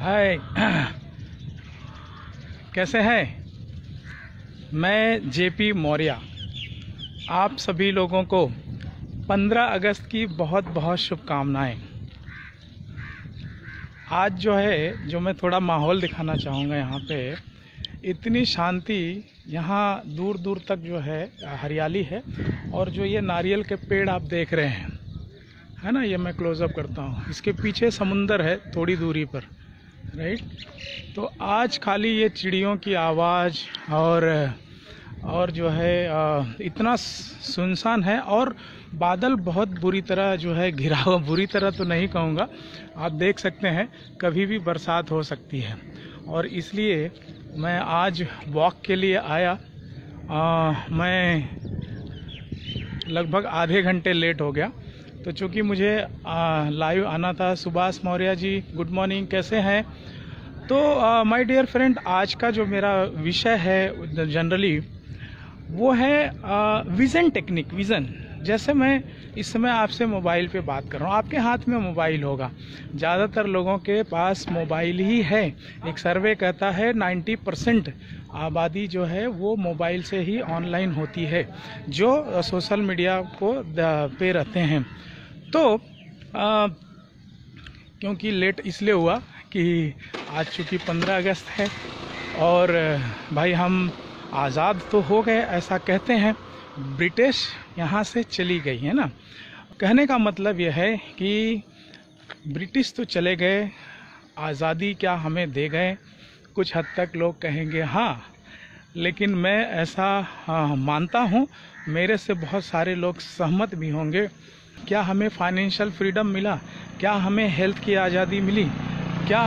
हाय। कैसे हैं? मैं जेपी मौर्य आप सभी लोगों को 15 अगस्त की बहुत बहुत शुभकामनाएं। आज जो मैं थोड़ा माहौल दिखाना चाहूँगा। यहाँ पे इतनी शांति, यहाँ दूर दूर तक हरियाली है। और जो ये नारियल के पेड़ आप देख रहे हैं, है ना, ये मैं क्लोज़अप करता हूँ। इसके पीछे समुंदर है थोड़ी दूरी पर, राइट। तो आज खाली ये चिड़ियों की आवाज़ और इतना सुनसान है। और बादल बहुत बुरी तरह घिरा हुआ, बुरी तरह तो नहीं कहूँगा, आप देख सकते हैं कभी भी बरसात हो सकती है। और इसलिए मैं आज वॉक के लिए आया। मैं लगभग आधे घंटे लेट हो गया। तो चूँकि मुझे लाइव आना था। सुभाष मौर्य जी, गुड मॉर्निंग, कैसे हैं? तो माय डियर फ्रेंड, आज का जो मेरा विषय है जनरली वो है विज़न टेक्निक। विज़न, जैसे मैं इस समय आपसे मोबाइल पे बात कर रहा हूँ, आपके हाथ में मोबाइल होगा। ज़्यादातर लोगों के पास मोबाइल ही है। एक सर्वे कहता है 90% आबादी जो है वो मोबाइल से ही ऑनलाइन होती है, जो सोशल मीडिया को पे रहते हैं। तो क्योंकि लेट इसलिए हुआ कि आज चूँकि 15 अगस्त है और भाई हम आज़ाद तो हो गए, ऐसा कहते हैं। ब्रिटिश यहाँ से चली गई है ना। कहने का मतलब यह है कि ब्रिटिश तो चले गए, आज़ादी क्या हमें दे गए? कुछ हद तक लोग कहेंगे हाँ, लेकिन मैं ऐसा मानता हूँ, मेरे से बहुत सारे लोग सहमत भी होंगे। क्या हमें फाइनेंशियल फ्रीडम मिला? क्या हमें हेल्थ की आज़ादी मिली? क्या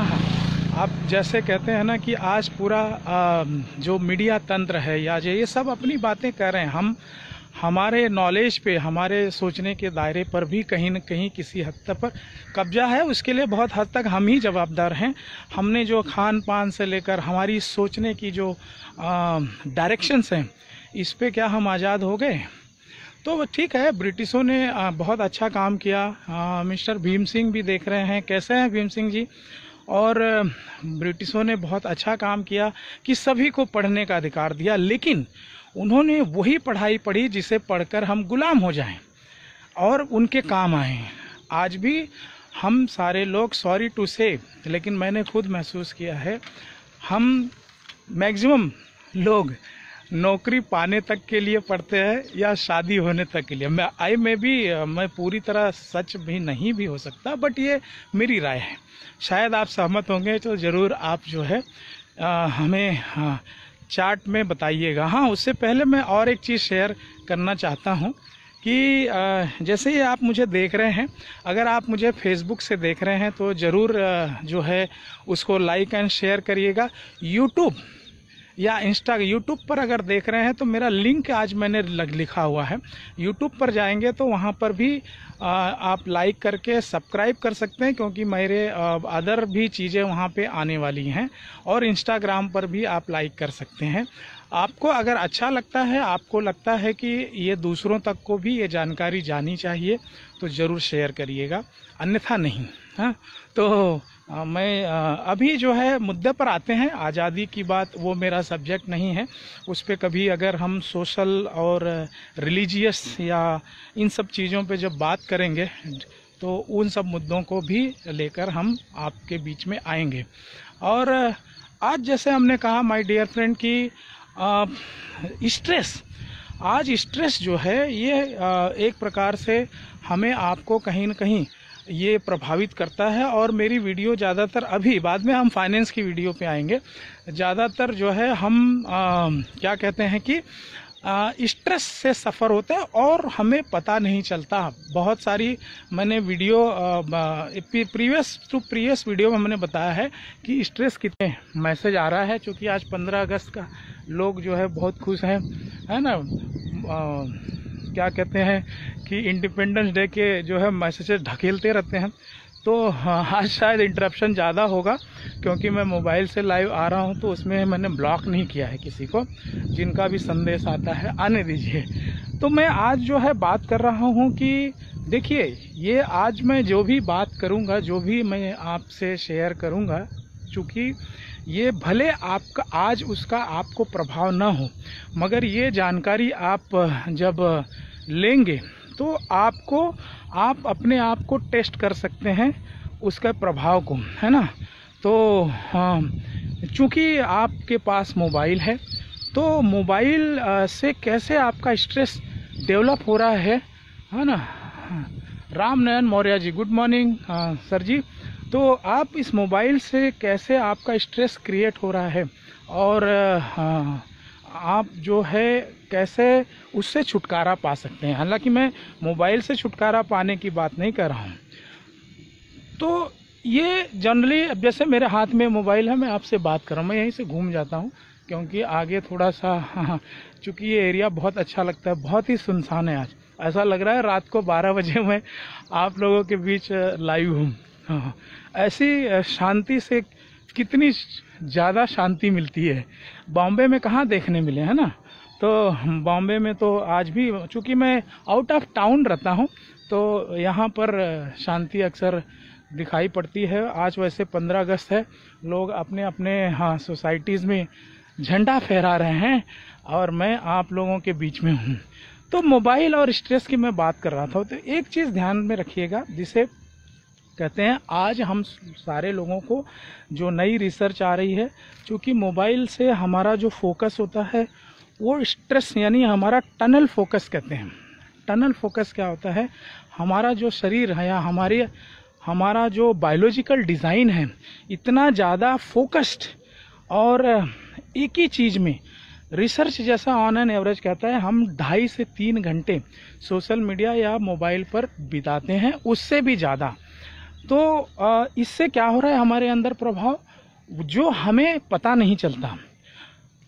आप जैसे कहते हैं ना कि आज पूरा जो मीडिया तंत्र है या ये सब अपनी बातें कर रहे हैं, हम हमारे नॉलेज पे, हमारे सोचने के दायरे पर भी कहीं न कहीं किसी हद तक पर कब्जा है। उसके लिए बहुत हद तक हम ही जवाबदार हैं। हमने जो खान पान से लेकर हमारी सोचने की जो डायरेक्शंस हैं, इस पे क्या हम आज़ाद हो गए? तो ठीक है, ब्रिटिशों ने बहुत अच्छा काम किया। मिस्टर भीम सिंह भी देख रहे हैं, कैसे हैं भीम सिंह जी? और ब्रिटिशों ने बहुत अच्छा काम किया कि सभी को पढ़ने का अधिकार दिया, लेकिन उन्होंने वही पढ़ाई पढ़ी जिसे पढ़कर हम गुलाम हो जाएं और उनके काम आए। आज भी हम सारे लोग, सॉरी टू से, लेकिन मैंने खुद महसूस किया है, हम मैक्सिमम लोग नौकरी पाने तक के लिए पढ़ते हैं या शादी होने तक के लिए। मैं पूरी तरह सच भी नहीं भी हो सकता, बट ये मेरी राय है। शायद आप सहमत होंगे तो ज़रूर आप हमें चार्ट में बताइएगा। हाँ, उससे पहले मैं और एक चीज़ शेयर करना चाहता हूँ कि जैसे ये आप मुझे देख रहे हैं, अगर आप मुझे फेसबुक से देख रहे हैं तो ज़रूर उसको लाइक एंड शेयर करिएगा। यूट्यूब या यूट्यूब पर अगर देख रहे हैं तो मेरा लिंक आज मैंने लिखा हुआ है। यूट्यूब पर जाएंगे तो वहाँ पर भी आप लाइक करके सब्सक्राइब कर सकते हैं, क्योंकि मेरे अदर भी चीज़ें वहाँ पे आने वाली हैं। और इंस्टाग्राम पर भी आप लाइक कर सकते हैं। आपको अगर अच्छा लगता है, आपको लगता है कि ये दूसरों तक को भी ये जानकारी जानी चाहिए, तो ज़रूर शेयर करिएगा, अन्यथा नहीं। हाँ, तो मैं अभी मुद्दे पर आते हैं। आज़ादी की बात वो मेरा सब्जेक्ट नहीं है। उस पर कभी अगर हम सोशल और रिलीजियस या इन सब चीज़ों पे जब बात करेंगे तो उन सब मुद्दों को भी लेकर हम आपके बीच में आएंगे। और आज जैसे हमने कहा माय डियर फ्रेंड कि स्ट्रेस, आज स्ट्रेस ये एक प्रकार से हमें आपको कहीं न कहीं ये प्रभावित करता है। और मेरी वीडियो ज़्यादातर, अभी बाद में हम फाइनेंस की वीडियो पे आएंगे, ज़्यादातर हम क्या कहते हैं कि स्ट्रेस से सफ़र होते हैं और हमें पता नहीं चलता। बहुत सारी मैंने वीडियो प्रीवियस वीडियो में मैंने बताया है कि स्ट्रेस कितने मैसेज आ रहा है। क्योंकि आज 15 अगस्त का लोग बहुत खुश हैं, है ना। क्या कहते हैं कि इंडिपेंडेंस डे के मैसेजेस ढकेलते रहते हैं। तो आज शायद इंटरप्शन ज़्यादा होगा, क्योंकि मैं मोबाइल से लाइव आ रहा हूं, तो उसमें मैंने ब्लॉक नहीं किया है किसी को। जिनका भी संदेश आता है आने दीजिए। तो मैं आज बात कर रहा हूं कि देखिए, ये आज मैं जो भी बात करूंगा, जो भी मैं आपसे शेयर करूंगा, चूँकि ये भले आपका आज उसका आपको प्रभाव न हो, मगर ये जानकारी आप जब लेंगे तो आप अपने आप को टेस्ट कर सकते हैं उसका प्रभाव को, है ना। तो चूँकि आपके पास मोबाइल है, तो मोबाइल से कैसे आपका स्ट्रेस डेवलप हो रहा है ना। राम नयन Maurya ji, good morning sir जी। तो आप इस मोबाइल से कैसे आपका स्ट्रेस क्रिएट हो रहा है और आप जो है कैसे उससे छुटकारा पा सकते हैं। हालांकि मैं मोबाइल से छुटकारा पाने की बात नहीं कर रहा हूँ। तो ये जनरली, अब जैसे मेरे हाथ में मोबाइल है, मैं आपसे बात कर रहा हूँ, मैं यहीं से घूम जाता हूँ क्योंकि आगे थोड़ा सा चूँकि ये एरिया बहुत अच्छा लगता है, बहुत ही सुनसान है। आज ऐसा लग रहा है रात को 12 बजे मैं आप लोगों के बीच लाइव हूँ। ऐसी शांति से कितनी ज़्यादा शांति मिलती है, बॉम्बे में कहाँ देखने मिले, है ना। तो बॉम्बे में तो आज भी, चूँकि मैं आउट ऑफ टाउन रहता हूँ, तो यहाँ पर शांति अक्सर दिखाई पड़ती है। आज वैसे 15 अगस्त है, लोग अपने अपने सोसाइटीज़ में झंडा फहरा रहे हैं और मैं आप लोगों के बीच में हूँ। तो मोबाइल और स्ट्रेस की मैं बात कर रहा था। तो एक चीज़ ध्यान में रखिएगा, जिसे कहते हैं आज हम सारे लोगों को जो नई रिसर्च आ रही है, क्योंकि मोबाइल से हमारा जो फोकस होता है वो स्ट्रेस, यानी हमारा टनल फोकस कहते हैं। टनल फोकस क्या होता है, हमारा जो शरीर है या हमारा जो बायोलॉजिकल डिज़ाइन है, इतना ज़्यादा फोकस्ड और एक ही चीज़ में, रिसर्च जैसा ऑन एन एवरेज कहता है हम 2.5 से 3 घंटे सोशल मीडिया या मोबाइल पर बिताते हैं, उससे भी ज़्यादा। तो इससे क्या हो रहा है हमारे अंदर प्रभाव, जो हमें पता नहीं चलता।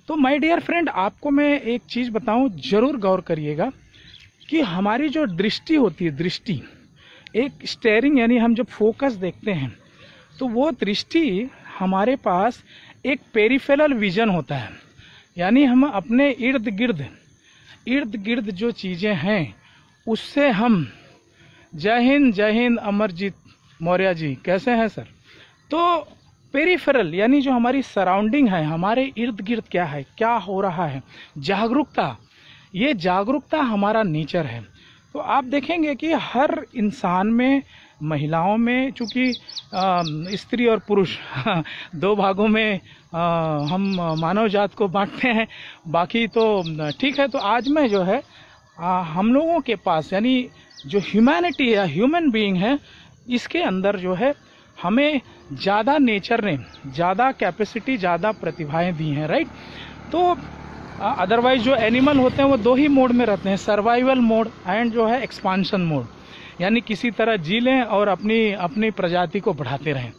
तो माय डियर फ्रेंड, आपको मैं एक चीज़ बताऊं, ज़रूर गौर करिएगा कि हमारी जो दृष्टि होती है, दृष्टि एक स्टेयरिंग, यानी हम जब फोकस देखते हैं तो वो दृष्टि हमारे पास एक पेरिफेरल विजन होता है, यानी हम अपने इर्द गिर्द जो चीज़ें हैं उससे हम, जय हिंद अमरजीत मौर्य जी, कैसे हैं सर। तो पेरिफेरल यानी जो हमारी सराउंडिंग है, हमारे इर्द गिर्द क्या है, क्या हो रहा है, जागरूकता, ये जागरूकता हमारा नेचर है। तो आप देखेंगे कि हर इंसान में, महिलाओं में, चूँकि स्त्री और पुरुष 2 भागों में हम मानव जात को बांटते हैं, बाकी तो ठीक है। तो आज में जो है हम लोगों के पास, यानी जो ह्यूमैनिटी या ह्यूमन बीइंग है, इसके अंदर जो है हमें ज़्यादा नेचर ने ज़्यादा कैपेसिटी, ज़्यादा प्रतिभाएं दी हैं, राइट। तो अदरवाइज जो एनिमल होते हैं वो 2 ही मोड में रहते हैं, सर्वाइवल मोड एंड जो है एक्सपांशन मोड, यानी किसी तरह जी लें और अपनी प्रजाति को बढ़ाते रहें।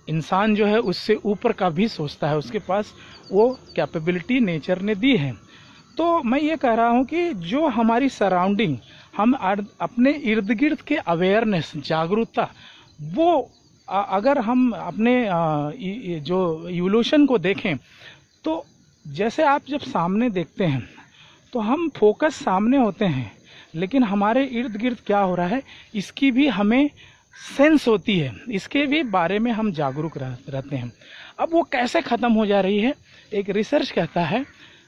इंसान जो है उससे ऊपर का भी सोचता है, उसके पास वो कैपेबिलिटी नेचर ने दी है। तो मैं ये कह रहा हूँ कि जो हमारी सराउंडिंग, हम अपने इर्द गिर्द के अवेयरनेस, जागरूकता, वो अगर हम अपने जो इवोल्यूशन को देखें, तो जैसे आप जब सामने देखते हैं तो हम फोकस सामने होते हैं, लेकिन हमारे इर्द गिर्द क्या हो रहा है इसकी भी हमें सेंस होती है, इसके भी बारे में हम जागरूक रहते हैं। अब वो कैसे ख़त्म हो जा रही है, एक रिसर्च कहता है।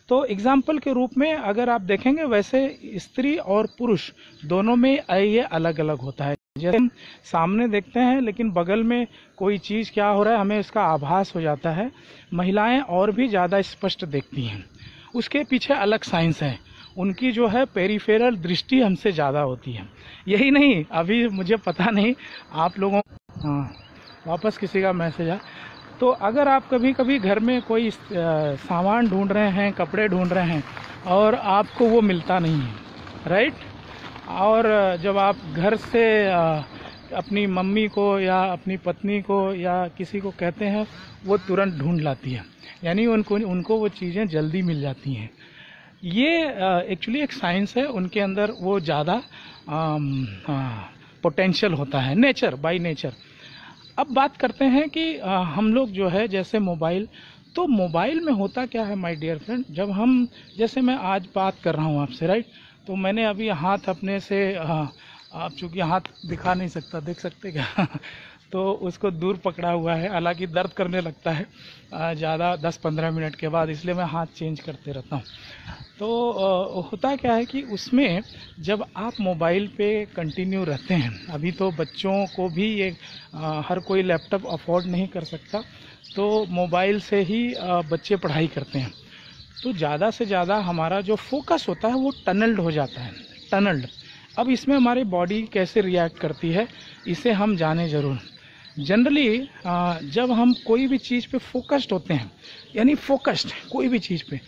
तो एग्जाम्पल के रूप में अगर आप देखेंगे, वैसे स्त्री और पुरुष दोनों में ये अलग अलग होता है। जैसे हम सामने देखते हैं लेकिन बगल में कोई चीज़ क्या हो रहा है हमें इसका आभास हो जाता है। महिलाएं और भी ज़्यादा स्पष्ट देखती हैं, उसके पीछे अलग साइंस है, उनकी जो है पेरिफेरल दृष्टि हमसे ज़्यादा होती है। यही नहीं, अभी मुझे पता नहीं आप लोगों, वापस किसी का मैसेज है। तो अगर आप कभी कभी घर में कोई सामान ढूंढ रहे हैं, कपड़े ढूंढ रहे हैं और आपको वो मिलता नहीं है, राइट, और जब आप घर से अपनी मम्मी को या अपनी पत्नी को या किसी को कहते हैं, वो तुरंत ढूंढ लाती है, यानी उनको वो चीज़ें जल्दी मिल जाती हैं। ये एक्चुअली एक साइंस है, उनके अंदर वो ज़्यादा पोटेंशियल होता है, नेचर बाय नेचर। अब बात करते हैं कि हम लोग जो है जैसे मोबाइल, तो मोबाइल में होता क्या है माय डियर फ्रेंड, जब हम, जैसे मैं आज बात कर रहा हूँ आपसे, राइट, तो मैंने अभी हाथ अपने से, आप चूँकि हाथ दिखा नहीं सकता, देख सकते क्या तो उसको दूर पकड़ा हुआ है, हालांकि दर्द करने लगता है ज़्यादा 10-15 मिनट के बाद, इसलिए मैं हाथ चेंज करते रहता हूँ। तो होता क्या है कि उसमें जब आप मोबाइल पे कंटिन्यू रहते हैं, अभी तो बच्चों को भी ये हर कोई लैपटॉप अफोर्ड नहीं कर सकता, तो मोबाइल से ही बच्चे पढ़ाई करते हैं, तो ज़्यादा से ज़्यादा हमारा जो फोकस होता है वो टनल्ड हो जाता है, टनल्ड। अब इसमें हमारी बॉडी कैसे रिएक्ट करती है इसे हम जाने ज़रूर। जनरली जब हम कोई भी चीज़ पे फोकस्ड होते हैं, यानी फोकस्ड कोई भी चीज़ पे,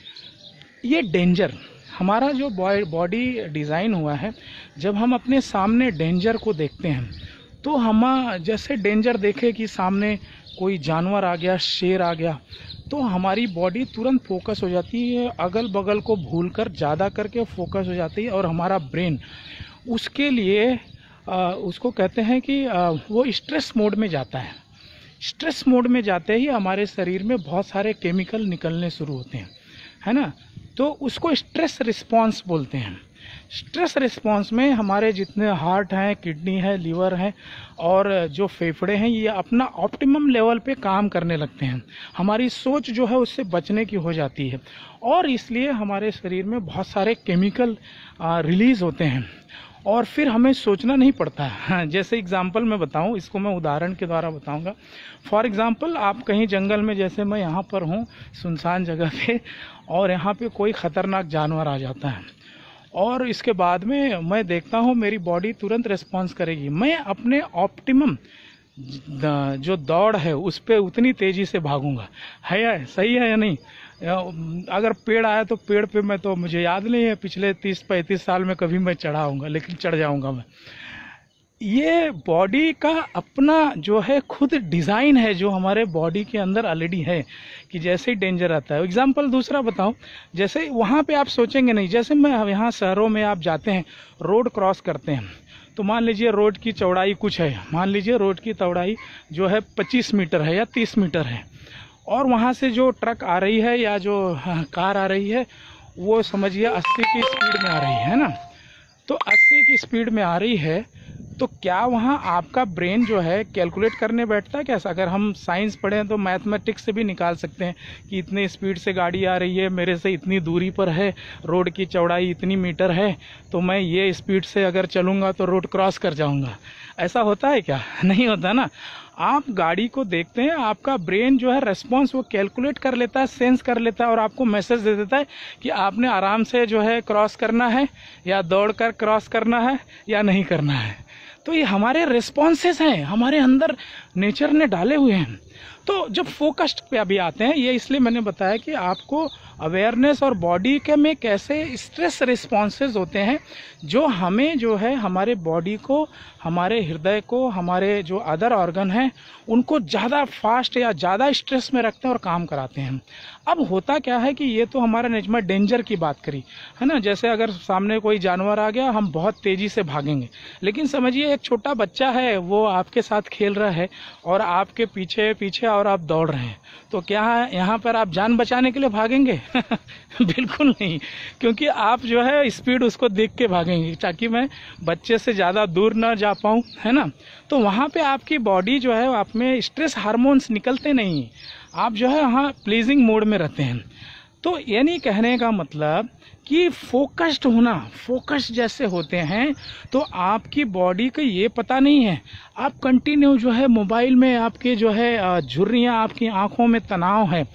ये डेंजर, हमारा जो बॉडी डिज़ाइन हुआ है, जब हम अपने सामने डेंजर को देखते हैं तो हम जैसे डेंजर देखे कि सामने कोई जानवर आ गया, शेर आ गया, तो हमारी बॉडी तुरंत फोकस हो जाती है, अगल बगल को भूलकर ज़्यादा करके फोकस हो जाती है, और हमारा ब्रेन उसके लिए उसको कहते हैं कि वो स्ट्रेस मोड में जाता है। स्ट्रेस मोड में जाते ही हमारे शरीर में बहुत सारे केमिकल निकलने शुरू होते हैं, है ना, तो उसको स्ट्रेस रिस्पॉन्स बोलते हैं। स्ट्रेस रिस्पॉन्स में हमारे जितने हार्ट हैं, किडनी है, लीवर है और जो फेफड़े हैं, ये अपना ऑप्टिमम लेवल पे काम करने लगते हैं। हमारी सोच जो है उससे बचने की हो जाती है, और इसलिए हमारे शरीर में बहुत सारे केमिकल रिलीज़ होते हैं, और फिर हमें सोचना नहीं पड़ता है। जैसे एग्जांपल मैं बताऊं, इसको मैं उदाहरण के द्वारा बताऊंगा। फॉर एग्जांपल, आप कहीं जंगल में, जैसे मैं यहाँ पर हूँ सुनसान जगह पे, और यहाँ पे कोई ख़तरनाक जानवर आ जाता है, और इसके बाद में मैं देखता हूँ मेरी बॉडी तुरंत रिस्पॉन्स करेगी। मैं अपने ऑप्टिमम जो दौड़ है उस पर उतनी तेज़ी से भागूंगा। है या सही है या नहीं? अगर पेड़ आया तो पेड़ पे मैं, तो मुझे याद नहीं है पिछले 30-35 साल में कभी मैं चढ़ा हूँगा, लेकिन चढ़ जाऊँगा मैं। ये बॉडी का अपना जो है खुद डिज़ाइन है, जो हमारे बॉडी के अंदर ऑलरेडी है, कि जैसे ही डेंजर आता है। एग्जाम्पल दूसरा बताऊं, जैसे वहाँ पे आप सोचेंगे नहीं, जैसे मैं यहाँ शहरों में आप जाते हैं, रोड क्रॉस करते हैं, तो मान लीजिए रोड की चौड़ाई कुछ है, मान लीजिए रोड की चौड़ाई जो है 25 मीटर है या 30 मीटर है, और वहाँ से जो ट्रक आ रही है या जो कार आ रही है वो समझिए 80 की स्पीड में आ रही है ना, तो 80 की स्पीड में आ रही है, तो क्या वहाँ आपका ब्रेन जो है कैलकुलेट करने बैठता है? कैसा, अगर हम साइंस पढ़ें तो मैथमेटिक्स से भी निकाल सकते हैं कि इतने स्पीड से गाड़ी आ रही है, मेरे से इतनी दूरी पर है, रोड की चौड़ाई इतनी मीटर है, तो मैं ये स्पीड से अगर चलूँगा तो रोड क्रॉस कर जाऊँगा। ऐसा होता है क्या? नहीं होता ना। आप गाड़ी को देखते हैं, आपका ब्रेन जो है रेस्पॉन्स वो कैलकुलेट कर लेता है, सेंस कर लेता है, और आपको मैसेज दे देता है कि आपने आराम से जो है क्रॉस करना है, या दौड़कर क्रॉस करना है, या नहीं करना है। तो ये हमारे रिस्पॉन्सेस हैं, हमारे अंदर नेचर ने डाले हुए हैं। तो जब फोकस्ड पे अभी आते हैं, ये इसलिए मैंने बताया कि आपको अवेयरनेस और बॉडी के में कैसे स्ट्रेस रिस्पॉन्सेज होते हैं, जो हमें जो है हमारे बॉडी को, हमारे हृदय को, हमारे जो अदर ऑर्गन हैं उनको ज़्यादा फास्ट या ज़्यादा स्ट्रेस में रखते हैं और काम कराते हैं। अब होता क्या है कि ये तो हमारा नेचर, डेंजर की बात करी है ना, जैसे अगर सामने कोई जानवर आ गया हम बहुत तेज़ी से भागेंगे, लेकिन समझिए एक छोटा बच्चा है, वो आपके साथ खेल रहा है और आपके पीछे पीछे और आप दौड़ रहे हैं, तो क्या यहाँ पर आप जान बचाने के लिए भागेंगे? बिल्कुल नहीं, क्योंकि आप जो है स्पीड उसको देख के भागेंगे ताकि मैं बच्चे से ज़्यादा दूर ना जा पाऊँ, है ना। तो वहाँ पे आपकी बॉडी जो है, आप में स्ट्रेस हार्मोन्स निकलते नहीं, आप जो है वहाँ प्लीजिंग मोड में रहते हैं। तो यानी कहने का मतलब कि फोकस्ड होना, फोकस्ड जैसे होते हैं तो आपकी बॉडी को ये पता नहीं है, आप कंटिन्यू जो है मोबाइल में, आपके जो है झुर्रियाँ, आपकी आंखों में तनाव है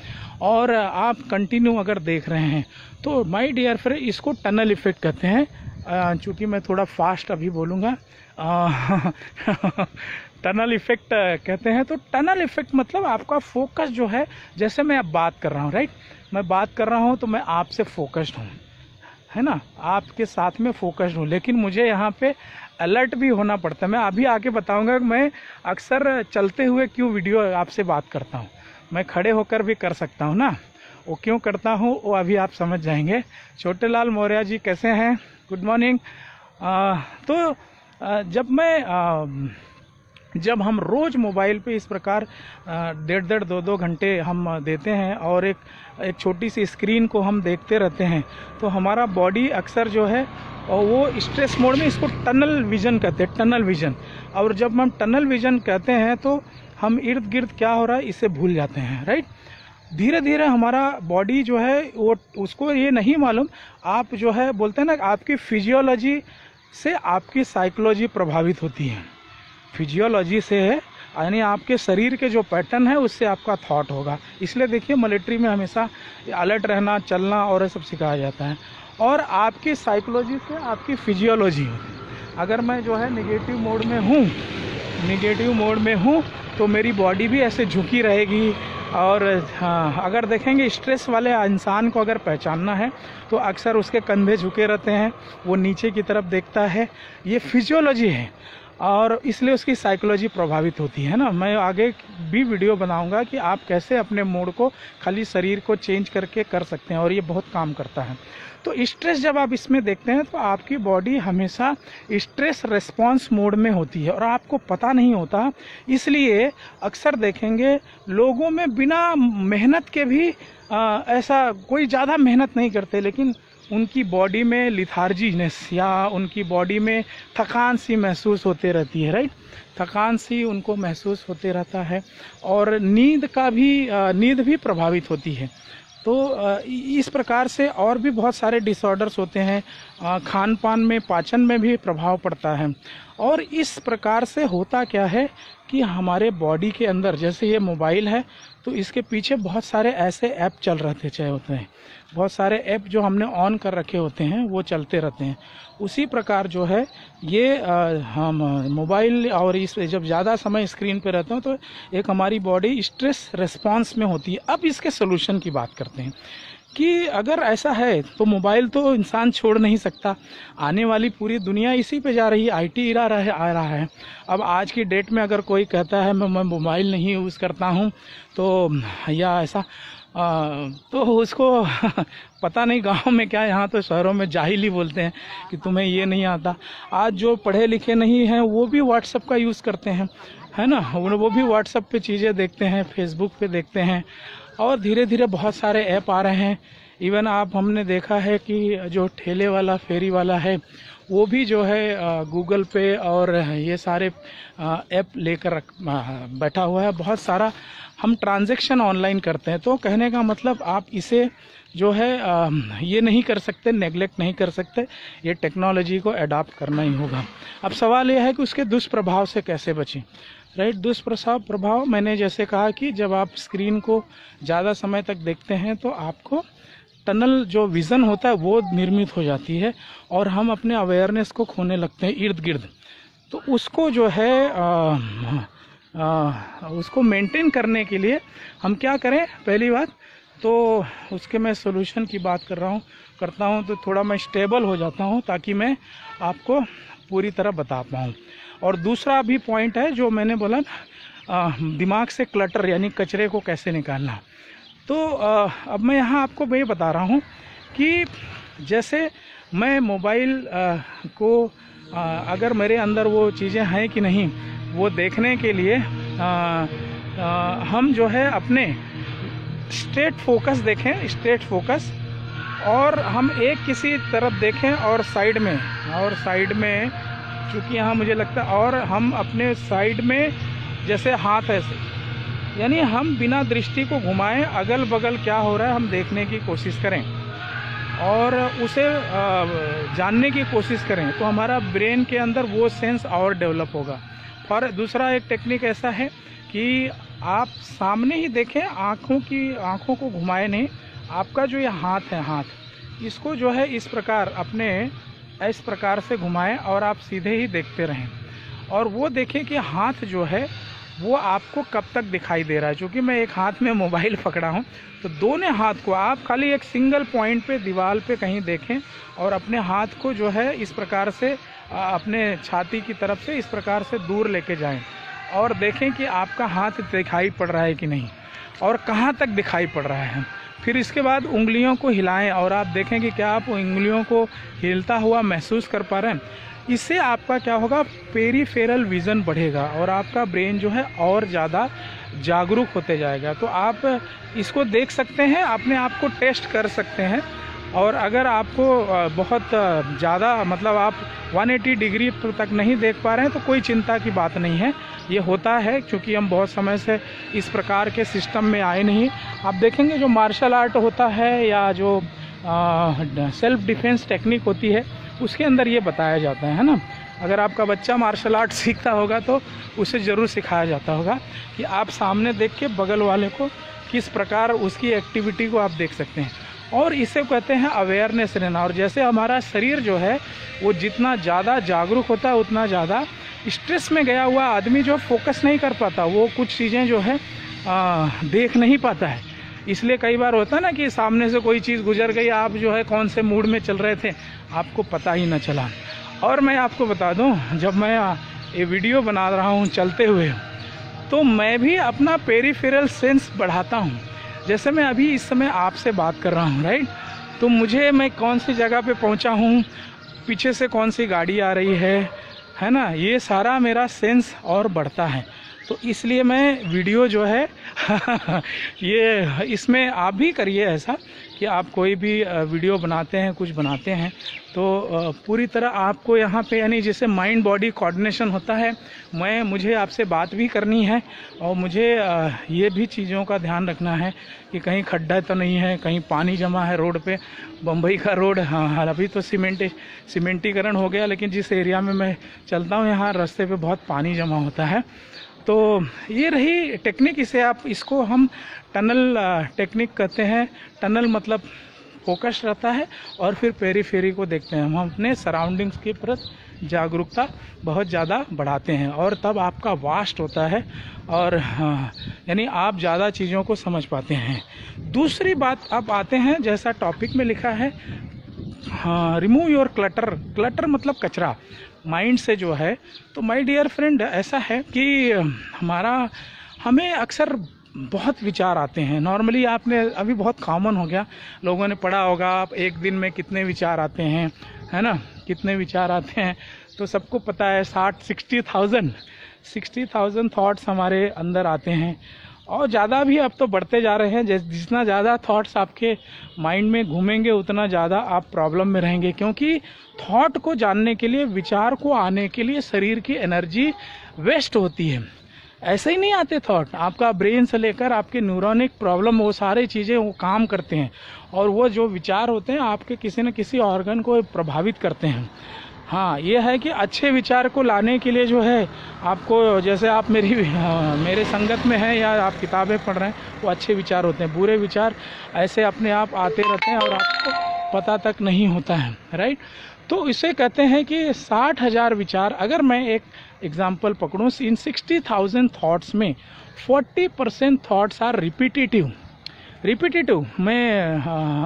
और आप कंटिन्यू अगर देख रहे हैं, तो माय डियर फ्रेंड, इसको टनल इफेक्ट कहते हैं। चूँकि मैं थोड़ा फास्ट अभी बोलूँगा, टनल इफेक्ट कहते हैं। तो टनल इफेक्ट मतलब आपका फोकस जो है, जैसे मैं अब बात कर रहा हूँ, राइट, मैं बात कर रहा हूँ तो मैं आपसे फोकस्ड हूँ, है ना, आपके साथ में फोकस्ड हूँ, लेकिन मुझे यहाँ पे अलर्ट भी होना पड़ता है। मैं अभी आके बताऊँगा कि मैं अक्सर चलते हुए क्यों वीडियो आपसे बात करता हूँ, मैं खड़े होकर भी कर सकता हूँ ना, वो क्यों करता हूँ वो अभी आप समझ जाएंगे। छोटेलाल मौर्य जी कैसे हैं? Good morning. तो जब हम रोज़ मोबाइल पे इस प्रकार 1.5 2 घंटे हम देते हैं और एक छोटी सी स्क्रीन को हम देखते रहते हैं, तो हमारा बॉडी अक्सर जो है और वो स्ट्रेस मोड में, इसको टनल विज़न कहते हैं, टनल विज़न। और जब हम टनल विज़न कहते हैं तो हम इर्द गिर्द क्या हो रहा है इसे भूल जाते हैं, राइट। धीरे धीरे हमारा बॉडी जो है वो, उसको ये नहीं मालूम, आप जो है बोलते हैं ना, आपकी फिजियोलॉजी से आपकी साइकोलॉजी प्रभावित होती है। फिजियोलॉजी से है, यानी आपके शरीर के जो पैटर्न है उससे आपका थॉट होगा। इसलिए देखिए मिलिट्री में हमेशा अलर्ट रहना, चलना और ये सब सिखाया जाता है। और आपकी साइकोलॉजी से आपकी फिजियोलॉजी होती है। अगर मैं जो है निगेटिव मोड में हूँ तो मेरी बॉडी भी ऐसे झुकी रहेगी। और हाँ, अगर देखेंगे स्ट्रेस वाले इंसान को अगर पहचानना है तो अक्सर उसके कंधे झुके रहते हैं, वो नीचे की तरफ देखता है, ये फिजियोलॉजी है। और इसलिए उसकी साइकोलॉजी प्रभावित होती है ना। मैं आगे भी वीडियो बनाऊंगा कि आप कैसे अपने मूड को, खाली शरीर को चेंज करके कर सकते हैं, और ये बहुत काम करता है। तो स्ट्रेस जब आप इसमें देखते हैं तो आपकी बॉडी हमेशा स्ट्रेस रिस्पॉन्स मोड में होती है और आपको पता नहीं होता। इसलिए अक्सर देखेंगे लोगों में बिना मेहनत के भी ऐसा कोई ज़्यादा मेहनत नहीं करते, लेकिन उनकी बॉडी में लिथार्जीनेस या उनकी बॉडी में थकान सी महसूस होते रहती है, राइट। थकान सी उनको महसूस होते रहता है। और नींद भी प्रभावित होती है। तो इस प्रकार से और भी बहुत सारे डिसऑर्डर्स होते हैं। खान पान में, पाचन में भी प्रभाव पड़ता है। और इस प्रकार से होता क्या है कि हमारे बॉडी के अंदर, जैसे ये मोबाइल है तो इसके पीछे बहुत सारे ऐसे ऐप चल रहे होते हैं, बहुत सारे ऐप जो हमने ऑन कर रखे होते हैं वो चलते रहते हैं। उसी प्रकार जो है ये हम मोबाइल और इस जब ज़्यादा समय स्क्रीन पे रहते हैं तो एक हमारी बॉडी स्ट्रेस रिस्पॉन्स में होती है। अब इसके सोल्यूशन की बात करते हैं कि अगर ऐसा है तो मोबाइल तो इंसान छोड़ नहीं सकता। आने वाली पूरी दुनिया इसी पे जा रही है, आईटी इरा आ रहा है। अब आज की डेट में अगर कोई कहता है मैं मोबाइल नहीं यूज़ करता हूँ तो या ऐसा तो उसको पता नहीं गांव में क्या, यहाँ तो शहरों में जाहिल ही बोलते हैं कि तुम्हें ये नहीं आता। आज जो पढ़े लिखे नहीं हैं वो भी व्हाट्सएप का यूज़ करते हैं, है ना। वो भी व्हाट्सएप पे चीज़ें देखते हैं, फेसबुक पे देखते हैं, और धीरे धीरे बहुत सारे ऐप आ रहे हैं। इवन हमने देखा है कि जो ठेले वाला, फेरी वाला है, वो भी जो है गूगल पे और ये सारे ऐप लेकर बैठा हुआ है। बहुत सारा हम ट्रांजैक्शन ऑनलाइन करते हैं। तो कहने का मतलब आप इसे जो है ये नहीं कर सकते, नेगलेक्ट नहीं कर सकते, ये टेक्नोलॉजी को अडॉप्ट करना ही होगा। अब सवाल यह है कि उसके दुष्प्रभाव से कैसे बचें, राइट। दुष्प्रभाव मैंने जैसे कहा कि जब आप स्क्रीन को ज़्यादा समय तक देखते हैं तो आपको टनल जो विज़न होता है वो निर्मित हो जाती है और हम अपने अवेयरनेस को खोने लगते हैं इर्द गिर्द। तो उसको जो है उसको मेंटेन करने के लिए हम क्या करें, पहली बात तो उसके मैं सोल्यूशन की बात करता हूँ तो थोड़ा मैं स्टेबल हो जाता हूँ ताकि मैं आपको पूरी तरह बता पाऊँ। और दूसरा भी पॉइंट है जो मैंने बोला दिमाग से क्लटर यानी कचरे को कैसे निकालना। तो अब मैं यहाँ आपको मैं बता रहा हूँ कि जैसे मैं मोबाइल को अगर मेरे अंदर वो चीज़ें हैं कि नहीं वो देखने के लिए हम जो है अपने स्ट्रेट फोकस देखें, स्ट्रेट फोकस, और हम एक किसी तरफ देखें और साइड में चूँकि यहाँ मुझे लगता है, और हम अपने साइड में जैसे हाथ ऐसे, यानी हम बिना दृष्टि को घुमाएं, अगल बगल क्या हो रहा है हम देखने की कोशिश करें और उसे जानने की कोशिश करें, तो हमारा ब्रेन के अंदर वो सेंस और डेवलप होगा। और दूसरा एक टेक्निक ऐसा है कि आप सामने ही देखें, आँखों को घुमाएं नहीं। आपका जो ये हाथ है, हाथ इसको जो है इस प्रकार से घुमाएं और आप सीधे ही देखते रहें और वो देखें कि हाथ जो है वो आपको कब तक दिखाई दे रहा है। क्योंकि मैं एक हाथ में मोबाइल पकड़ा हूँ तो दोनों हाथ को आप खाली एक सिंगल पॉइंट पे दीवार पे कहीं देखें और अपने हाथ को जो है इस प्रकार से अपने छाती की तरफ से इस प्रकार से दूर लेके जाएं और देखें कि आपका हाथ दिखाई पड़ रहा है कि नहीं और कहाँ तक दिखाई पड़ रहा है। फिर इसके बाद उंगलियों को हिलाएं और आप देखें कि क्या आप उंगलियों को हिलता हुआ महसूस कर पा रहे हैं। इससे आपका क्या होगा, पेरीफेरल विज़न बढ़ेगा और आपका ब्रेन जो है और ज़्यादा जागरूक होते जाएगा। तो आप इसको देख सकते हैं, अपने आप को टेस्ट कर सकते हैं और अगर आपको बहुत ज़्यादा मतलब आप 180 डिग्री तक नहीं देख पा रहे हैं तो कोई चिंता की बात नहीं है। ये होता है क्योंकि हम बहुत समय से इस प्रकार के सिस्टम में आए नहीं। आप देखेंगे जो मार्शल आर्ट होता है या जो सेल्फ डिफेंस टेक्निक होती है उसके अंदर ये बताया जाता है ना। अगर आपका बच्चा मार्शल आर्ट सीखता होगा तो उसे ज़रूर सिखाया जाता होगा कि आप सामने देख के बगल वाले को किस प्रकार उसकी एक्टिविटी को आप देख सकते हैं। और इसे कहते हैं अवेयरनेस रहना। और जैसे हमारा शरीर जो है वो जितना ज़्यादा जागरूक होता है उतना ज़्यादा स्ट्रेस में गया हुआ आदमी जो फोकस नहीं कर पाता, वो कुछ चीज़ें जो है देख नहीं पाता है। इसलिए कई बार होता है ना कि सामने से कोई चीज़ गुजर गई, आप जो है कौन से मूड में चल रहे थे आपको पता ही न चला। और मैं आपको बता दूं, जब मैं ये वीडियो बना रहा हूँ चलते हुए, तो मैं भी अपना पेरिफेरल सेंस बढ़ाता हूँ। जैसे मैं अभी इस समय आपसे बात कर रहा हूँ, राइट, तो मुझे मैं कौन सी जगह पे पहुँचा हूँ, पीछे से कौन सी गाड़ी आ रही है ना, ये सारा मेरा सेंस और बढ़ता है। तो इसलिए मैं वीडियो जो है ये इसमें आप भी करिए ऐसा कि आप कोई भी वीडियो बनाते हैं, कुछ बनाते हैं तो पूरी तरह आपको यहाँ पे यानी जैसे माइंड बॉडी कोऑर्डिनेशन होता है। मुझे आपसे बात भी करनी है और मुझे ये भी चीज़ों का ध्यान रखना है कि कहीं खड्डा तो नहीं है, कहीं पानी जमा है रोड पे। बम्बई का रोड हाँ अभी तो सीमेंटीकरण हो गया, लेकिन जिस एरिया में मैं चलता हूँ यहाँ रास्ते पे बहुत पानी जमा होता है। तो ये रही टेक्निक, इसको हम टनल टेक्निक कहते हैं। टनल मतलब फोकस रहता है और फिर पेरीफेरी को देखते हैं। हम अपने सराउंडिंग्स के प्रति जागरूकता बहुत ज़्यादा बढ़ाते हैं और तब आपका वास्ट होता है और यानी आप ज़्यादा चीज़ों को समझ पाते हैं। दूसरी बात अब आते हैं, जैसा टॉपिक में लिखा है, रिमूव योर क्लटर। क्लटर मतलब कचरा माइंड से जो है। तो माय डियर फ्रेंड, ऐसा है कि हमें अक्सर बहुत विचार आते हैं। नॉर्मली आपने अभी बहुत कॉमन हो गया, लोगों ने पढ़ा होगा आप एक दिन में कितने विचार आते हैं, है ना, कितने विचार आते हैं। तो सबको पता है 60,000 थॉट्स हमारे अंदर आते हैं और ज़्यादा भी अब तो बढ़ते जा रहे हैं। जितना ज़्यादा थॉट्स आपके माइंड में घूमेंगे उतना ज़्यादा आप प्रॉब्लम में रहेंगे, क्योंकि थॉट को जानने के लिए, विचार को आने के लिए शरीर की एनर्जी वेस्ट होती है। ऐसे ही नहीं आते थॉट, आपका ब्रेन से लेकर आपके न्यूरोनिक प्रॉब्लम, वो सारी चीज़ें वो काम करते हैं और वो जो विचार होते हैं आपके किसी न किसी ऑर्गन को प्रभावित करते हैं। हाँ, ये है कि अच्छे विचार को लाने के लिए जो है आपको, जैसे आप मेरे संगत में हैं या आप किताबें पढ़ रहे हैं, वो अच्छे विचार होते हैं। बुरे विचार ऐसे अपने आप आते रहते हैं और आपको पता तक नहीं होता है, राइट। तो इसे कहते हैं कि 60,000 विचार। अगर मैं एक एग्जाम्पल पकड़ूँ, इन 60,000 थॉट्स में 40% थॉट्स आर रिपीटेटिव। मैं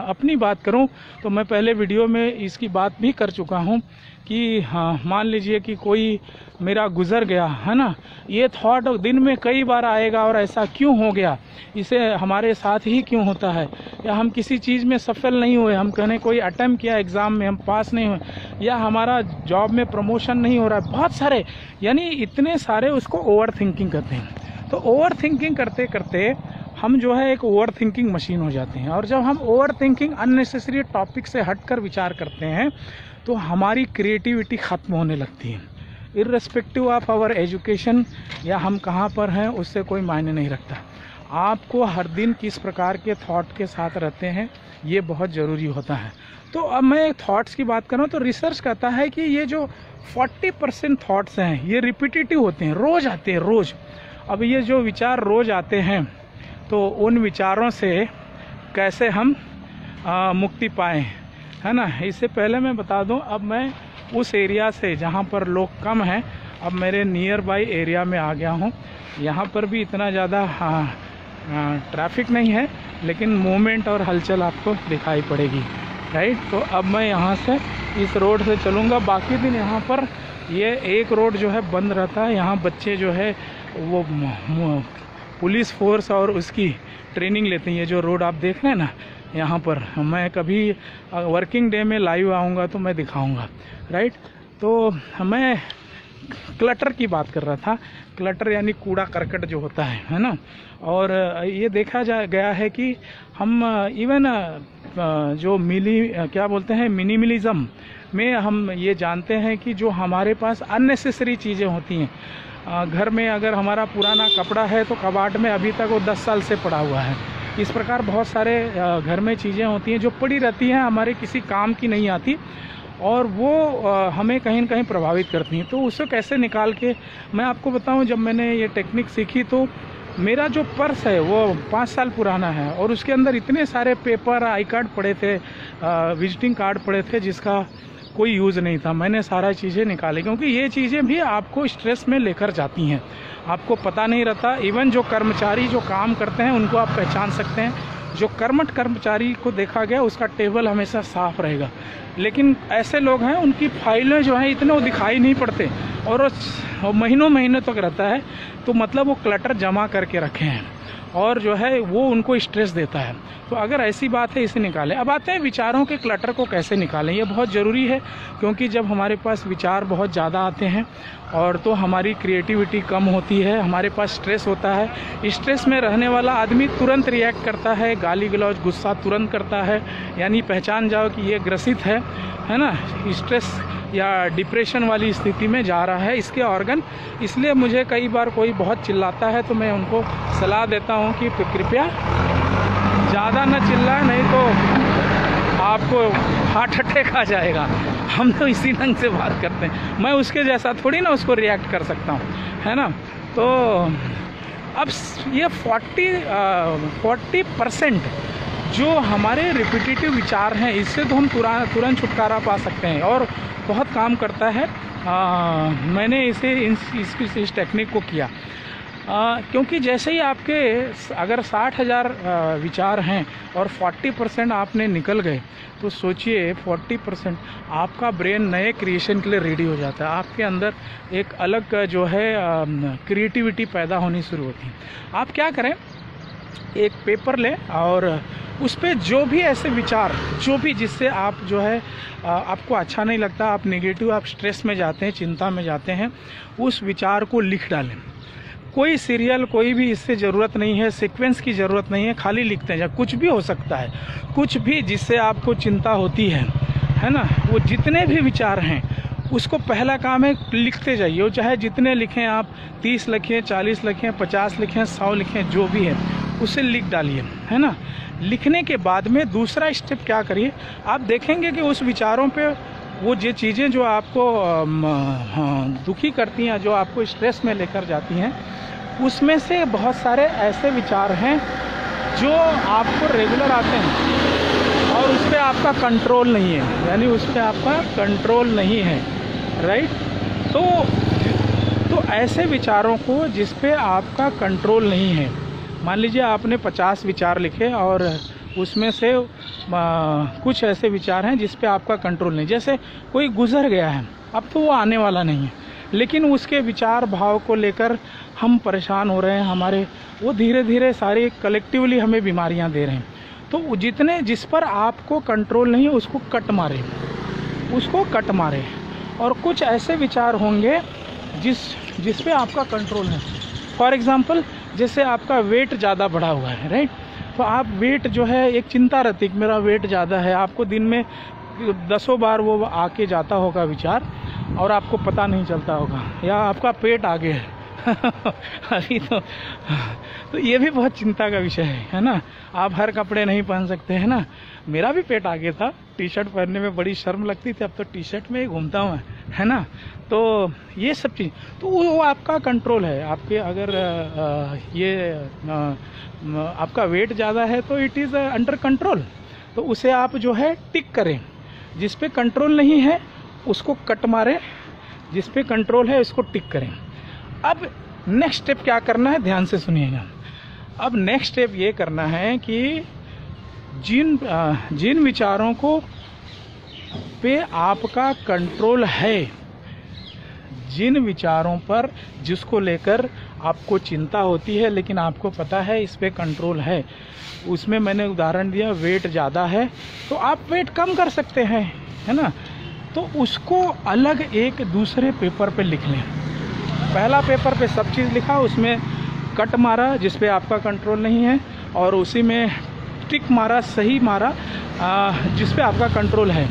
अपनी बात करूं तो मैं पहले वीडियो में इसकी बात भी कर चुका हूं कि मान लीजिए कि कोई मेरा गुजर गया, है ना, ये थॉट दिन में कई बार आएगा और ऐसा क्यों हो गया, इसे हमारे साथ ही क्यों होता है, या हम किसी चीज़ में सफल नहीं हुए, हम कहने कोई अटेम्प्ट किया एग्ज़ाम में हम पास नहीं हुए, या हमारा जॉब में प्रमोशन नहीं हो रहा है, बहुत सारे, यानी इतने सारे, उसको ओवर थिंकिंग कहते हैं। तो ओवर थिंकिंग करते करते हम जो है एक ओवर थिंकिंग मशीन हो जाते हैं। और जब हम ओवर थिंकिंग अननेसेसरी टॉपिक से हटकर विचार करते हैं तो हमारी क्रिएटिविटी ख़त्म होने लगती है। इर्रेस्पेक्टिव ऑफ आवर एजुकेशन या हम कहाँ पर हैं उससे कोई मायने नहीं रखता। आपको हर दिन किस प्रकार के थॉट के साथ रहते हैं ये बहुत ज़रूरी होता है। तो अब मैं थॉट्स की बात करूँ तो रिसर्च कहता है कि ये जो 40% थॉट्स हैं ये रिपीटेटिव होते हैं, रोज़ आते हैं, रोज़। अब ये जो विचार रोज़ आते हैं तो उन विचारों से कैसे हम मुक्ति पाएँ, है ना। इससे पहले मैं बता दूं, अब मैं उस एरिया से जहां पर लोग कम हैं, अब मेरे नियर बाई एरिया में आ गया हूं। यहां पर भी इतना ज़्यादा ट्रैफिक नहीं है, लेकिन मूवमेंट और हलचल आपको दिखाई पड़ेगी, राइट। तो अब मैं यहां से इस रोड से चलूँगा। बाकी दिन यहां पर ये एक रोड जो है बंद रहता है। यहाँ बच्चे जो है वो पुलिस फोर्स और उसकी ट्रेनिंग लेते हैं। ये जो रोड आप देख रहे हैं ना, यहाँ पर मैं कभी वर्किंग डे में लाइव आऊँगा तो मैं दिखाऊँगा, राइट। तो मैं क्लटर की बात कर रहा था। क्लटर यानी कूड़ा करकट जो होता है ना। और ये देखा गया है कि हम इवन जो क्या बोलते हैं मिनिमलिज्म में हम ये जानते हैं कि जो हमारे पास अननेसेसरी चीज़ें होती हैं, घर में अगर हमारा पुराना कपड़ा है तो कबाड़ में अभी तक वो 10 साल से पड़ा हुआ है। इस प्रकार बहुत सारे घर में चीज़ें होती हैं जो पड़ी रहती हैं, हमारे किसी काम की नहीं आती और वो हमें कहीं न कहीं प्रभावित करती हैं। तो उसे कैसे निकाल के, मैं आपको बताऊं, जब मैंने ये टेक्निक सीखी तो मेरा जो पर्स है वो 5 साल पुराना है और उसके अंदर इतने सारे पेपर, आई कार्ड पड़े थे, विजिटिंग कार्ड पड़े थे जिसका कोई यूज़ नहीं था। मैंने सारा चीज़ें निकाली क्योंकि ये चीज़ें भी आपको स्ट्रेस में लेकर जाती हैं, आपको पता नहीं रहता। इवन जो कर्मचारी जो काम करते हैं उनको आप पहचान सकते हैं। जो कर्मठ कर्मचारी को देखा गया उसका टेबल हमेशा साफ रहेगा, लेकिन ऐसे लोग हैं उनकी फाइलें जो हैं इतने वो दिखाई नहीं पड़ते और महीनों महीने तक रहता है, तो मतलब वो क्लटर जमा करके रखे हैं और जो है वो उनको स्ट्रेस देता है। तो अगर ऐसी बात है इसे निकालें। अब आते हैं विचारों के क्लटर को कैसे निकालें। ये बहुत ज़रूरी है क्योंकि जब हमारे पास विचार बहुत ज़्यादा आते हैं और तो हमारी क्रिएटिविटी कम होती है, हमारे पास स्ट्रेस होता है। स्ट्रेस में रहने वाला आदमी तुरंत रिएक्ट करता है, गाली गलौज गुस्सा तुरंत करता है, यानी पहचान जाओ कि ये ग्रसित है ना, स्ट्रेस या डिप्रेशन वाली स्थिति में जा रहा है इसके ऑर्गन। इसलिए मुझे कई बार कोई बहुत चिल्लाता है तो मैं उनको सलाह देता हूं कि कृपया ज़्यादा न चिल्लाएं, नहीं तो आपको हार्ट अटैक आ जाएगा। हम तो इसी ढंग से बात करते हैं, मैं उसके जैसा थोड़ी ना उसको रिएक्ट कर सकता हूं, है ना। तो अब ये 40% जो हमारे रिपीटेटिव विचार हैं इससे तो हम तुरंत छुटकारा पा सकते हैं और बहुत काम करता है। मैंने इस टेक्निक को किया क्योंकि जैसे ही आपके अगर 60,000 विचार हैं और 40% आपने निकल गए तो सोचिए 40% आपका ब्रेन नए क्रिएशन के लिए रेडी हो जाता है। आपके अंदर एक अलग जो है क्रिएटिविटी पैदा होनी शुरू होती है। आप क्या करें, एक पेपर लें और उस पर जो भी ऐसे विचार, जो भी जिससे आप जो है आपको अच्छा नहीं लगता, आप नेगेटिव, आप स्ट्रेस में जाते हैं, चिंता में जाते हैं, उस विचार को लिख डालें। कोई सीरियल, कोई भी इससे ज़रूरत नहीं है, सीक्वेंस की ज़रूरत नहीं है, खाली लिखते हैं। कुछ भी हो सकता है, कुछ भी जिससे आपको चिंता होती है ना, वो जितने भी विचार हैं उसको पहला काम है लिखते जाइए। वो चाहे जितने लिखें आप, 30 लिखें, 40 लिखें, 50 लिखें, 100 लिखें, जो भी है उसे लिख डालिए, है ना। लिखने के बाद में दूसरा स्टेप क्या करिए, आप देखेंगे कि उस विचारों पे वो जो चीज़ें जो आपको दुखी करती हैं, जो आपको स्ट्रेस में लेकर जाती हैं, उसमें से बहुत सारे ऐसे विचार हैं जो आपको रेगुलर आते हैं और उस पर आपका कंट्रोल नहीं है, यानी उस पर आपका कंट्रोल नहीं है, राइट। तो ऐसे विचारों को जिस पे आपका कंट्रोल नहीं है, मान लीजिए आपने 50 विचार लिखे और उसमें से कुछ ऐसे विचार हैं जिस पे आपका कंट्रोल नहीं, जैसे कोई गुजर गया है, अब तो वो आने वाला नहीं है, लेकिन उसके विचार भाव को लेकर हम परेशान हो रहे हैं, हमारे वो धीरे धीरे सारे कलेक्टिवली हमें बीमारियां दे रहे हैं। तो जिस पर आपको कंट्रोल नहीं है उसको कट मारे और कुछ ऐसे विचार होंगे जिस पे आपका कंट्रोल है। फॉर एग्ज़ाम्पल, जैसे आपका वेट ज़्यादा बढ़ा हुआ है, राइट, तो आप वेट जो है, एक चिंता रहती है कि मेरा वेट ज़्यादा है, आपको दिन में 10 बार वो आके जाता होगा विचार और आपको पता नहीं चलता होगा, या आपका पेट आगे है अभी तो ये भी बहुत चिंता का विषय है ना। आप हर कपड़े नहीं पहन सकते, है ना। मेरा भी पेट आगे था, टी शर्ट पहनने में बड़ी शर्म लगती थी, अब तो टी शर्ट में ही घूमता हूँ, है ना। तो ये सब चीज़, तो वो आपका कंट्रोल है। आपके अगर आपका वेट ज़्यादा है तो इट इज़ अंडर कंट्रोल, तो उसे आप जो है टिक करें। जिस पे कंट्रोल नहीं है उसको कट मारें, जिस पे कंट्रोल है उसको टिक करें। अब नेक्स्ट स्टेप क्या करना है, ध्यान से सुनिएगा। अब नेक्स्ट स्टेप ये करना है कि जिन विचारों को पे आपका कंट्रोल है, जिन विचारों पर जिसको लेकर आपको चिंता होती है लेकिन आपको पता है इस पे कंट्रोल है, उसमें मैंने उदाहरण दिया वेट ज़्यादा है तो आप वेट कम कर सकते हैं, है ना। तो उसको अलग एक दूसरे पेपर पे लिख लें। पहला पेपर पे सब चीज़ लिखा, उसमें कट मारा जिस पे आपका कंट्रोल नहीं है, और उसी में टिक मारा, सही मारा जिस पे आपका कंट्रोल है।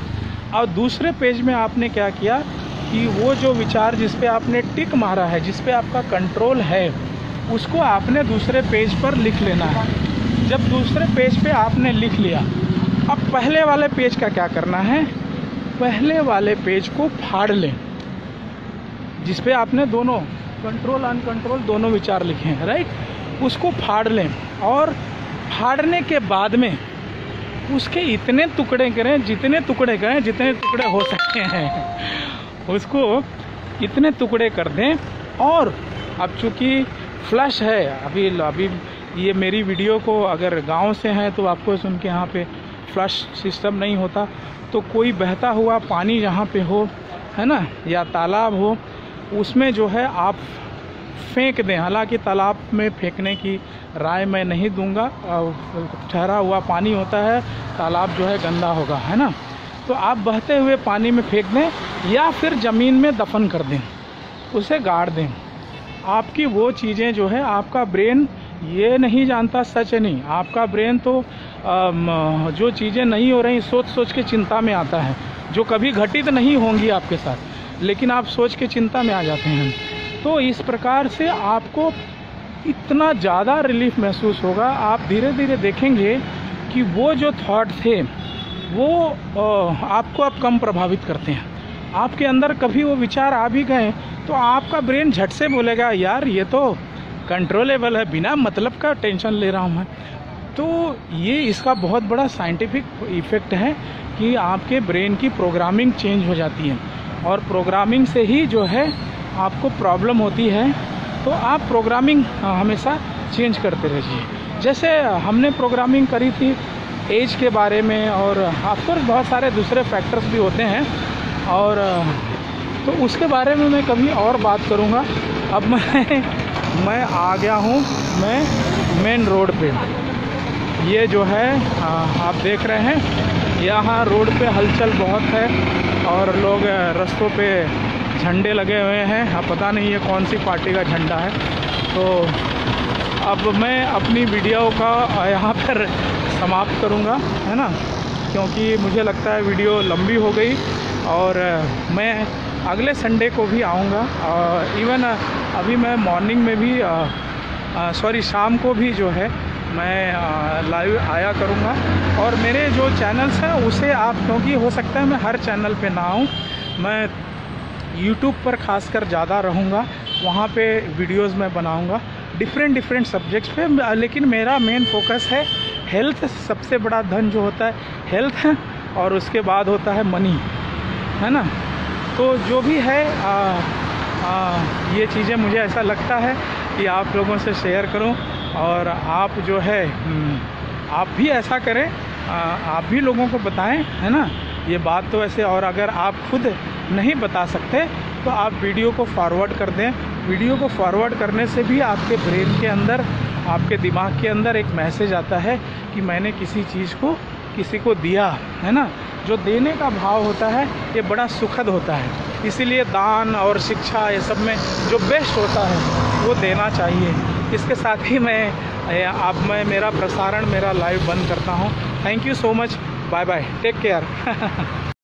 और दूसरे पेज में आपने क्या किया कि वो जो विचार जिस पे आपने टिक मारा है, जिस पे आपका कंट्रोल है, उसको आपने दूसरे पेज पर लिख लेना है। जब दूसरे पेज पे आपने लिख लिया, अब पहले वाले पेज का क्या करना है, पहले वाले पेज को फाड़ लें जिस पे आपने दोनों कंट्रोल अनकंट्रोल दोनों विचार लिखे हैं, राइट। उसको फाड़ लें और फाड़ने के बाद में उसके इतने टुकड़े करें, जितने टुकड़े करें, जितने टुकड़े हो सकते हैं उसको इतने टुकड़े कर दें। और अब चूँकि फ्लश है, अभी ये मेरी वीडियो को अगर गांव से हैं तो आपको सुन के यहाँ पे फ्लश सिस्टम नहीं होता, तो कोई बहता हुआ पानी जहाँ पे हो, है ना, या तालाब हो, उसमें जो है आप फेंक दें। हालांकि तालाब में फेंकने की राय मैं नहीं दूंगा, ठहरा हुआ पानी होता है, तालाब जो है गंदा होगा, है ना। तो आप बहते हुए पानी में फेंक दें या फिर ज़मीन में दफन कर दें, उसे गाड़ दें। आपकी वो चीज़ें जो है, आपका ब्रेन ये नहीं जानता, सच नहीं, आपका ब्रेन तो जो चीज़ें नहीं हो रही सोच सोच के चिंता में आता है, जो कभी घटित नहीं होंगी आपके साथ, लेकिन आप सोच के चिंता में आ जाते हैं। तो इस प्रकार से आपको इतना ज़्यादा रिलीफ महसूस होगा। आप धीरे धीरे देखेंगे कि वो जो थॉट थे वो आपको अब कम प्रभावित करते हैं। आपके अंदर कभी वो विचार आ भी गए तो आपका ब्रेन झट से बोलेगा, यार ये तो कंट्रोलेबल है, बिना मतलब का टेंशन ले रहा हूँ मैं। तो ये इसका बहुत बड़ा साइंटिफिक इफ़ेक्ट है कि आपके ब्रेन की प्रोग्रामिंग चेंज हो जाती है, और प्रोग्रामिंग से ही जो है आपको प्रॉब्लम होती है। तो आप प्रोग्रामिंग हमेशा चेंज करते रहिए। जैसे हमने प्रोग्रामिंग करी थी एज के बारे में, और ऑफकोर्स बहुत सारे दूसरे फैक्टर्स भी होते हैं, और तो उसके बारे में मैं कभी और बात करूँगा। अब मैं आ गया हूँ मैं मेन रोड पे। ये जो है आप देख रहे हैं, यहाँ रोड पे हलचल बहुत है और लोग रास्तों पे झंडे लगे हुए हैं। अब पता नहीं ये कौन सी पार्टी का झंडा है। तो अब मैं अपनी वीडियो का यहाँ पर समाप्त करूँगा, है ना, क्योंकि मुझे लगता है वीडियो लंबी हो गई, और मैं अगले संडे को भी आऊँगा। इवन अभी मैं मॉर्निंग में भी शाम को भी जो है मैं लाइव आया करूँगा। और मेरे जो चैनल्स हैं उसे आप, क्योंकि हो सकता है मैं हर चैनल पे ना आऊँ, मैं यूट्यूब पर खासकर ज़्यादा रहूँगा, वहाँ पे वीडियोस मैं बनाऊँगा डिफरेंट सब्जेक्ट्स पे। लेकिन मेरा मेन फोकस है हेल्थ। सबसे बड़ा धन जो होता है हेल्थ है, और उसके बाद होता है मनी, है ना। तो जो भी है ये चीज़ें मुझे ऐसा लगता है कि आप लोगों से शेयर करूं, और आप जो है आप भी ऐसा करें, आप भी लोगों को बताएं, है ना, ये बात तो ऐसे। और अगर आप खुद नहीं बता सकते तो आप वीडियो को फॉरवर्ड कर दें। वीडियो को फॉरवर्ड करने से भी आपके ब्रेन के अंदर, आपके दिमाग के अंदर एक मैसेज आता है कि मैंने किसी चीज़ को किसी को दिया, है ना। जो देने का भाव होता है ये बड़ा सुखद होता है। इसीलिए दान और शिक्षा ये सब में जो बेस्ट होता है वो देना चाहिए। इसके साथ ही मैं मेरा प्रसारण, मेरा लाइव बंद करता हूँ। Thank you so much, bye bye, take care.